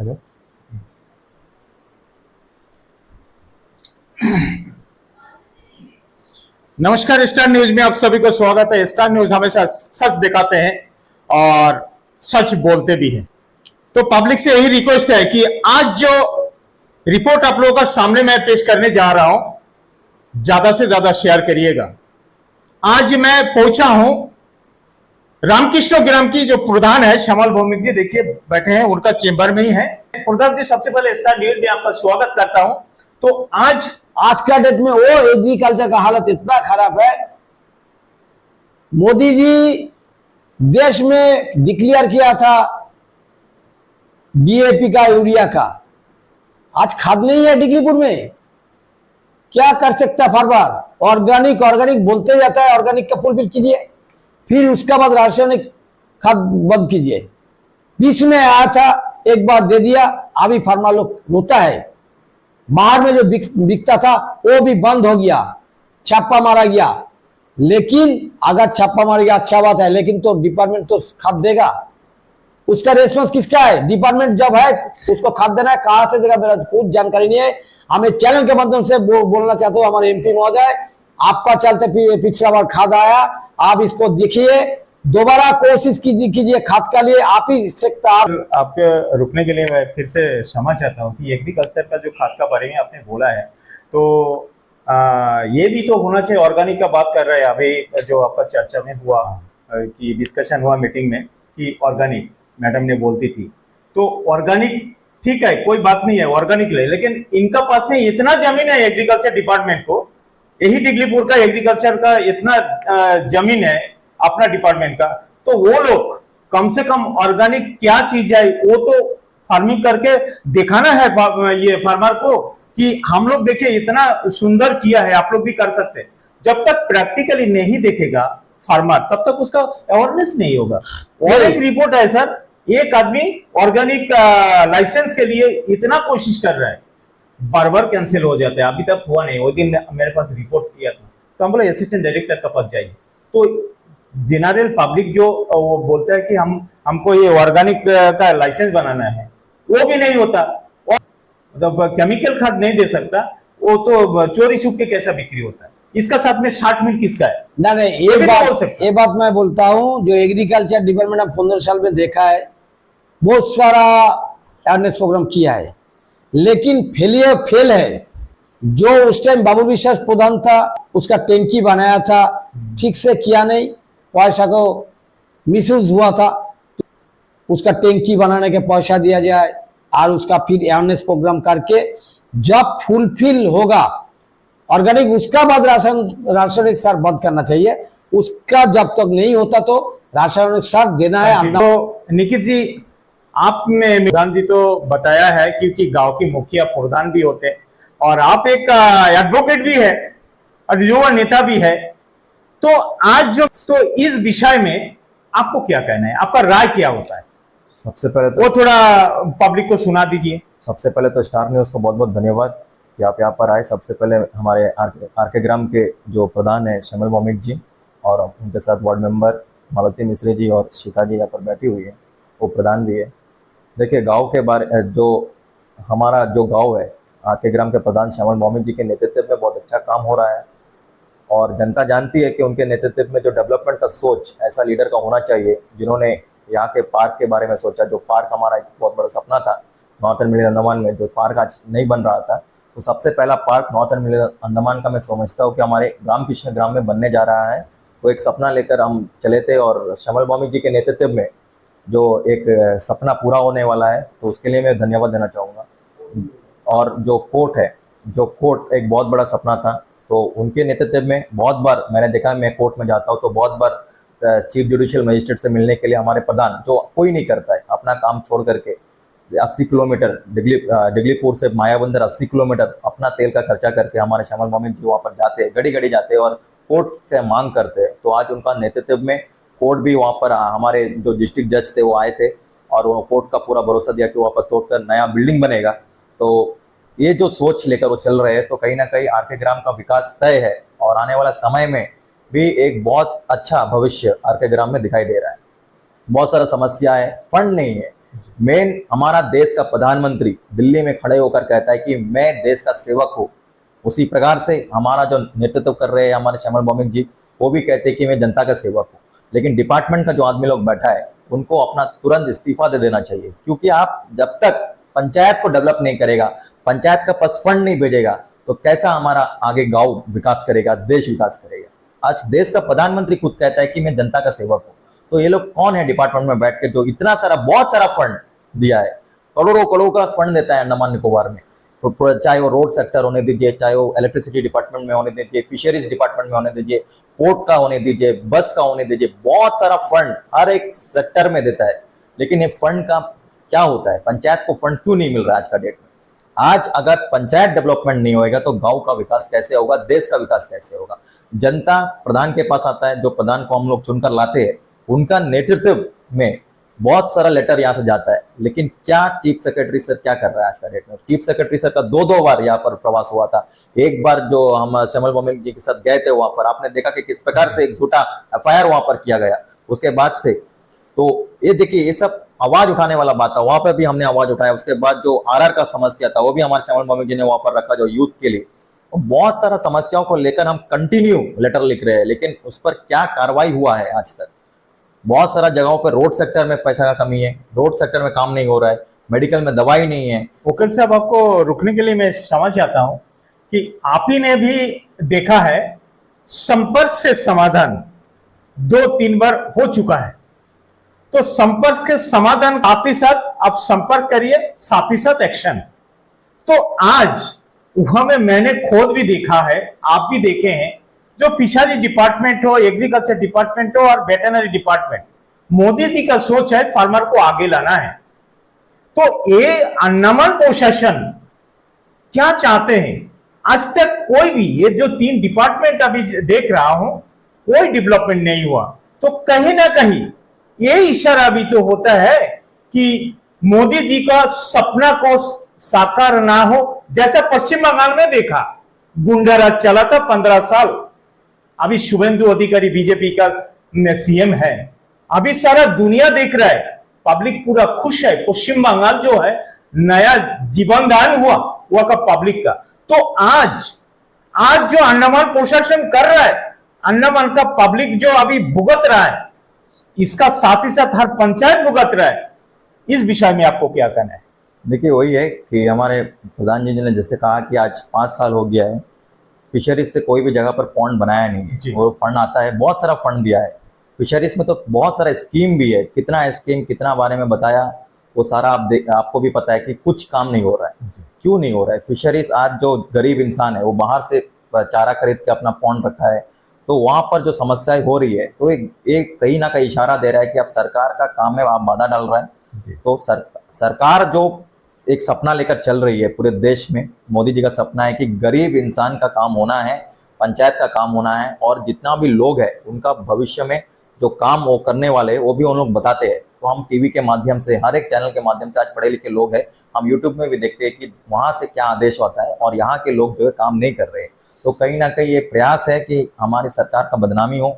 Hello. नमस्कार, star news में आप सभी को स्वागत है। स्टार न्यूज हमेशा सच दिखाते हैं और सच बोलते भी हैं। तो पब्लिक से यही रिक्वेस्ट है कि आज जो रिपोर्ट आप लोगों का सामने मैं पेश करने जा रहा हूं, ज्यादा से ज्यादा शेयर करिएगा। आज मैं पहुंचा हूं रामकृष्ण ग्राम की जो प्रधान है श्यामल भौमिक जी, देखिए बैठे हैं, उनका चेंबर में ही है। प्रधान जी, सबसे पहले स्टार न्यूज में आपका स्वागत करता हूं। तो आज का डेट में वो एग्रीकल्चर का हालत इतना खराब है। मोदी जी देश में डिक्लेयर किया था डीएपी का, यूरिया का, आज खाद नहीं है डिग्रीपुर में। क्या कर सकता फार्मर? ऑर्गेनिक ऑर्गेनिक बोलते जाता है, ऑर्गेनिक का फुलफिल कीजिए, फिर उसका बाद रासायनिक खाद बंद कीजिए। बीच में आया था, एक बार दे दिया, अभी फार्मर लोग रोता है। बाहर में जो बिकता था वो भी बंद हो गया, छापा मारा गया। लेकिन अगर छापा मारा गया अच्छा बात है, लेकिन तो डिपार्टमेंट तो खाद देगा, उसका रेस्पॉन्स किसका है? डिपार्टमेंट जब है उसको खाद देना है, कहां से देगा मेरा कुछ जानकारी नहीं है। हमें चैनल के माध्यम से बोलना चाहते हो, हमारे एमपी महोदय, आपका चलते पिछला बार खाद आया, आप इसको देखिए, दोबारा कोशिश कीजिए खाद का लिए। आप ही सकता आपके रुकने के लिए मैं फिर से क्षमा चाहता हूँ कि एग्रीकल्चर का जो खाद का बारे में आपने बोला है, तो ये भी तो होना चाहिए। ऑर्गेनिक का बात कर रहे हैं अभी, जो आपका चर्चा में हुआ कि डिस्कशन हुआ मीटिंग में कि ऑर्गेनिक मैडम ने बोलती थी, तो ऑर्गेनिक ठीक है, कोई बात नहीं है, ऑर्गेनिक ले, लेकिन इनका पास में इतना जमीन है एग्रीकल्चर डिपार्टमेंट को, यही डिगलीपुर का एग्रीकल्चर का इतना जमीन है अपना डिपार्टमेंट का, तो वो लोग कम से कम ऑर्गेनिक क्या चीज है वो तो फार्मिंग करके दिखाना है ये फार्मर को कि हम लोग देखिए इतना सुंदर किया है, आप लोग भी कर सकते हैं। जब तक प्रैक्टिकली नहीं देखेगा फार्मर, तब तक उसका अवेयरनेस नहीं होगा। और एक रिपोर्ट है सर, एक आदमी ऑर्गेनिक लाइसेंस के लिए इतना कोशिश कर रहा है, बार बार कैंसिल हो जाता है, अभी तक हुआ नहीं। वो दिन मेरे पास रिपोर्ट किया था, तो हम बोले असिस्टेंट डायरेक्टर का पास जाइए, तो जनरल पब्लिक जो वो बोलता है कि हमको ये ऑर्गेनिक का लाइसेंस बनाना है, वो भी नहीं होता। और मतलब केमिकल खाद नहीं दे सकता, वो तो चोरी छुप के कैसा बिक्री होता है। इसका साथ में 60 मिल किसका है? नहीं, ये बात मैं बोलता हूँ, जो एग्रीकल्चर डिपार्टमेंट ने 15 साल में देखा है, बहुत सारा अवेयरनेस प्रोग्राम किया है, लेकिन फेल है। जो उस टाइम बाबू विश्वास प्रधान था, उसका टैंकी बनाया था, ठीक से किया नहीं, पैसा को मिसयूज हुआ था। उसका टैंकी बनाने के पैसा दिया जाए और उसका फिर अवेयरनेस प्रोग्राम करके जब फुलफिल होगा ऑर्गेनिक, उसका बाद रासायनिक सार बंद करना चाहिए। उसका जब तक नहीं होता तो रासायनिक सार देना है। तो निखित जी, आपने प्रधान जी तो बताया है, क्योंकि गांव की मुखिया प्रधान भी होते हैं और आप एक एडवोकेट भी है और युवा नेता भी है, तो आज जो तो इस विषय में आपको क्या कहना है, आपका राय क्या होता है? सबसे पहले तो वो थोड़ा पब्लिक को सुना दीजिए। सबसे पहले तो स्टार न्यूज को बहुत बहुत धन्यवाद कि आप यहाँ पर आए। सबसे पहले हमारे आरके ग्राम के जो प्रधान है श्यामल भौमिक जी, और उनके साथ वार्ड मेंबर मालती मिश्री जी और शिखा जी यहाँ पर बैठी हुई है, वो प्रधान भी है। देखिए, गांव के बारे जो हमारा जो गांव है, आरके ग्राम के प्रधान श्यामल भौमिक जी के नेतृत्व में बहुत अच्छा काम हो रहा है, और जनता जानती है कि उनके नेतृत्व में जो डेवलपमेंट का सोच, ऐसा लीडर का होना चाहिए जिन्होंने यहाँ के पार्क के बारे में सोचा। जो पार्क हमारा एक बहुत बड़ा सपना था नॉर्थन मिलियन अंडमान में, जो पार्क आज नहीं बन रहा था, तो सबसे पहला पार्क नॉर्थन मिलियन अंडमान का मैं समझता हूँ कि हमारे रामकृष्ण ग्राम में बनने जा रहा है। वो एक सपना लेकर हम चले थे, और श्यामल भौमिक जी के नेतृत्व में जो एक सपना पूरा होने वाला है, तो उसके लिए मैं धन्यवाद देना चाहूँगा। और जो कोर्ट है, जो कोर्ट एक बहुत बड़ा सपना था, तो उनके नेतृत्व में बहुत बार मैंने देखा, मैं कोर्ट में जाता हूँ तो बहुत बार चीफ जुडिशियल मजिस्ट्रेट से मिलने के लिए हमारे प्रधान, जो कोई नहीं करता है, अपना काम छोड़ करके 80 किलोमीटर डिगलीपुर से मायाबंदर 80 किलोमीटर अपना तेल का खर्चा करके हमारे श्यामल भौमिक जी वहाँ पर जाते हैं, घड़ी जाते हैं और कोर्ट की मांग करते हैं। तो आज उनका नेतृत्व में कोर्ट भी वहाँ पर, हमारे जो डिस्ट्रिक्ट जज थे वो आए थे और वो कोर्ट का पूरा भरोसा दिया कि वहाँ पर तोड़कर नया बिल्डिंग बनेगा। तो ये जो सोच लेकर वो चल रहे हैं, तो कहीं ना कहीं आरके ग्राम का विकास तय है, और आने वाला समय में भी एक बहुत अच्छा भविष्य आरके ग्राम में दिखाई दे रहा है। बहुत सारा समस्या है, फंड नहीं है, मेन हमारा देश का प्रधानमंत्री दिल्ली में खड़े होकर कहता है कि मैं देश का सेवक हूँ, उसी प्रकार से हमारा जो नेतृत्व कर रहे हैं हमारे श्यामल भौमिक जी, वो भी कहते हैं कि मैं जनता का सेवक हूँ। लेकिन डिपार्टमेंट का जो आदमी लोग बैठा है उनको अपना तुरंत इस्तीफा दे देना चाहिए, क्योंकि आप जब तक पंचायत को डेवलप नहीं करेगा, पंचायत का पास फंड नहीं भेजेगा, तो कैसा हमारा आगे गांव विकास करेगा, देश विकास करेगा। आज देश का प्रधानमंत्री खुद कहता है कि मैं जनता का सेवक हूँ, तो ये लोग कौन है डिपार्टमेंट में बैठ के जो इतना सारा बहुत सारा फंड दिया है, करोड़ों करोड़ों का फंड देता है अंडमान निकोबार में, तो चाहे वो रोड सेक्टर होने दीजिए, चाहे वो इलेक्ट्रिसिटी डिपार्टमेंट में होने दीजिए, फिशरीज डिपार्टमेंट में होने दीजिए, पोर्ट का होने दीजिए, बस का होने दीजिए, बहुत सारा फंड हर एक सेक्टर में देता है। लेकिन ये फंड का क्या होता है, पंचायत को फंड क्यों नहीं मिल रहा है आज का डेट में? आज अगर पंचायत डेवलपमेंट नहीं होएगा तो गांव का विकास कैसे होगा, देश का विकास कैसे होगा? जनता प्रधान के पास आता है, जो प्रधान को हम लोग चुनकर लाते हैं, उनका नेतृत्व में बहुत सारा लेटर यहाँ से जाता है, लेकिन क्या चीफ सेक्रेटरी सर क्या कर रहा है आज का डेट में? चीफ सेक्रेटरी सर का दो बार यहाँ पर प्रवास हुआ था। एक बार जो हम श्यामल भौमिक जी के साथ गए थे वहां पर, आपने देखा कि किस प्रकार से एक झूठा एफआईआर वहां पर किया गया। उसके बाद से तो ये देखिए, ये सब आवाज उठाने वाला बात था, वहां पर भी हमने आवाज उठाया। उसके बाद जो आरआर का समस्या था वो भी हमारे श्यामल भौमिक जी ने वहां पर रखा, जो यूथ के लिए। तो बहुत सारा समस्याओं को लेकर हम कंटिन्यू लेटर लिख रहे हैं, लेकिन उस पर क्या कार्रवाई हुआ है आज तक? बहुत सारा जगहों पर रोड सेक्टर में पैसा का कमी है, रोड सेक्टर में काम नहीं हो रहा है, मेडिकल में दवाई नहीं है। वकील साहब, आपको रुकने के लिए मैं क्षमा चाहता हूं कि आप ही ने भी देखा है संपर्क से समाधान 2-3 बार हो चुका है, तो संपर्क के समाधान साथ ही साथ आप संपर्क करिए, साथ ही साथ एक्शन। तो आज वहां में मैंने खुद भी देखा है, आप भी देखे हैं, जो फिशरी डिपार्टमेंट हो, एग्रीकल्चर डिपार्टमेंट हो और वेटरनरी डिपार्टमेंट, मोदी जी का सोच है फार्मर को आगे लाना है। तो ये अंडमान प्रशासन क्या चाहते हैं? आज तक कोई भी, ये जो 3 डिपार्टमेंट अभी देख रहा हूं, कोई डेवलपमेंट नहीं हुआ। तो कहीं ना कहीं ये इशारा भी तो होता है कि मोदी जी का सपना को साकार ना हो। जैसा पश्चिम बंगाल में देखा, गुंडा राज चला था 15 साल, अभी शुभेंदु अधिकारी बीजेपी का सीएम है, अभी सारा दुनिया देख रहा है, पब्लिक पूरा खुश है। पश्चिम बंगाल जो है नया जीवन दान हुआ वहां का पब्लिक का। तो आज जो अंडमान प्रशासन कर रहा है, अंडमान का पब्लिक जो अभी भुगत रहा है, इसका साथ ही साथ हर पंचायत भुगत रहा है। इस विषय में आपको क्या कहना है? देखिए, वही है कि हमारे प्रधान जी ने जैसे कहा कि आज 5 साल हो गया है, फिशरीज से कोई भी जगह पर पॉन्ड बनाया नहीं है, और फंड आता है, बहुत सारा फंड दिया है फिशरीज में, तो बहुत सारा स्कीम भी है। कितना स्कीम, कितना बारे में बताया, वो सारा आपको भी पता है कि कुछ काम नहीं हो रहा है। क्यों नहीं हो रहा है? फिशरीज आज जो गरीब इंसान है वो बाहर से चारा खरीद के अपना पॉन्ड रखा है, तो वहां पर जो समस्याएं हो रही है, तो एक कहीं ना कहीं इशारा दे रहा है कि अब सरकार का काम में आप बाधा डाल रहे हैं। तो सरकार जो एक सपना लेकर चल रही है पूरे देश में, मोदी जी का सपना है कि गरीब इंसान का काम होना है, पंचायत का काम होना है, और जितना भी लोग है उनका भविष्य में जो काम वो करने वाले वो भी उन लोग बताते हैं। तो हम टीवी के माध्यम से, हर एक चैनल के माध्यम से, आज पढ़े लिखे लोग हैं, हम यूट्यूब में भी देखते हैं कि वहाँ से क्या आदेश होता है और यहाँ के लोग जो है काम नहीं कर रहे। तो कहीं ना कहीं ये प्रयास है कि हमारी सरकार का बदनामी हो,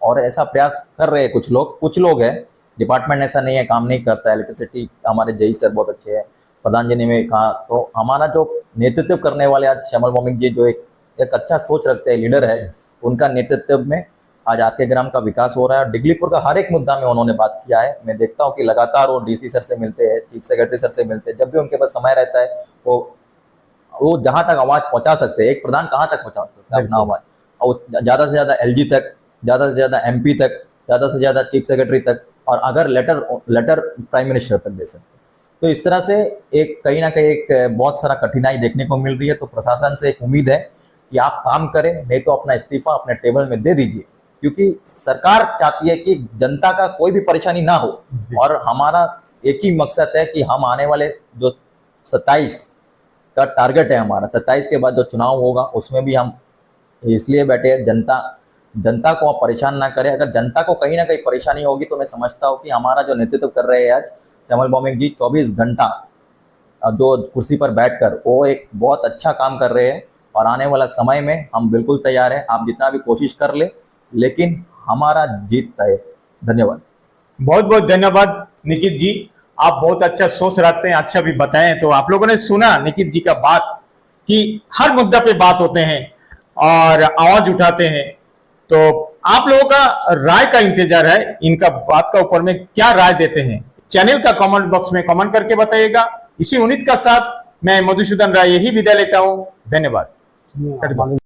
और ऐसा प्रयास कर रहे हैं कुछ लोग हैं। डिपार्टमेंट ऐसा नहीं है काम नहीं करता है, इलेक्ट्रिसिटी हमारे जेई सर बहुत अच्छे हैं, प्रधान जी ने भी कहा। तो हमारा जो नेतृत्व करने वाले आज श्यामल भौमिक जी जो एक अच्छा सोच रखते हैं, लीडर है, उनका नेतृत्व में आज आरके ग्राम का विकास हो रहा है। और डिगलीपुर का हर एक मुद्दा में उन्होंने बात किया है। मैं देखता हूँ कि लगातार वो डीसी सर से मिलते हैं, चीफ सेक्रेटरी सर से मिलते हैं, जब भी उनके पास समय रहता है वो जहां तक आवाज पहुंचा सकते हैं, एक प्रधान कहां तक पहुंचा सकता है अपना आवाज, और ज्यादा से ज्यादा एलजी तक, ज्यादा से ज्यादा एमपी तक, ज्यादा से ज्यादा चीफ सेक्रेटरी तक, और अगर लेटर प्राइम मिनिस्टर तक दे सकते। तो इस तरह से एक कहीं ना कहीं एक बहुत सारा कठिनाई देखने को मिल रही है। तो प्रशासन से एक उम्मीद है कि आप काम करें, नहीं तो अपना इस्तीफा अपने टेबल में दे दीजिए, क्योंकि सरकार चाहती है कि जनता का कोई भी परेशानी ना हो। और हमारा एक ही मकसद है कि हम आने वाले जो 27 का टारगेट है हमारा, 27 के बाद जो चुनाव होगा उसमें भी हम इसलिए बैठे हैं, जनता को आप परेशान ना करें। अगर जनता को कहीं ना कहीं परेशानी होगी तो मैं समझता हूँ कि हमारा जो नेतृत्व कर रहे हैं आज श्यामल भौमिक जी 24 घंटा जो कुर्सी पर बैठकर वो एक बहुत अच्छा काम कर रहे हैं। और आने वाला समय में हम बिल्कुल तैयार हैं, आप जितना भी कोशिश कर ले, लेकिन हमारा जीत तय है। धन्यवाद। बहुत बहुत धन्यवाद निकित जी। आप बहुत अच्छा सोच रखते हैं, अच्छा भी बताएं। तो आप लोगों ने सुना निखिल जी का बात कि हर मुद्दा पे बात होते हैं और आवाज उठाते हैं। तो आप लोगों का राय का इंतजार है, इनका बात का ऊपर में क्या राय देते हैं चैनल का कमेंट बॉक्स में कमेंट करके बताइएगा। इसी उम्मीद का साथ मैं मधुसूदन राय यही विदा लेता हूं। धन्यवाद।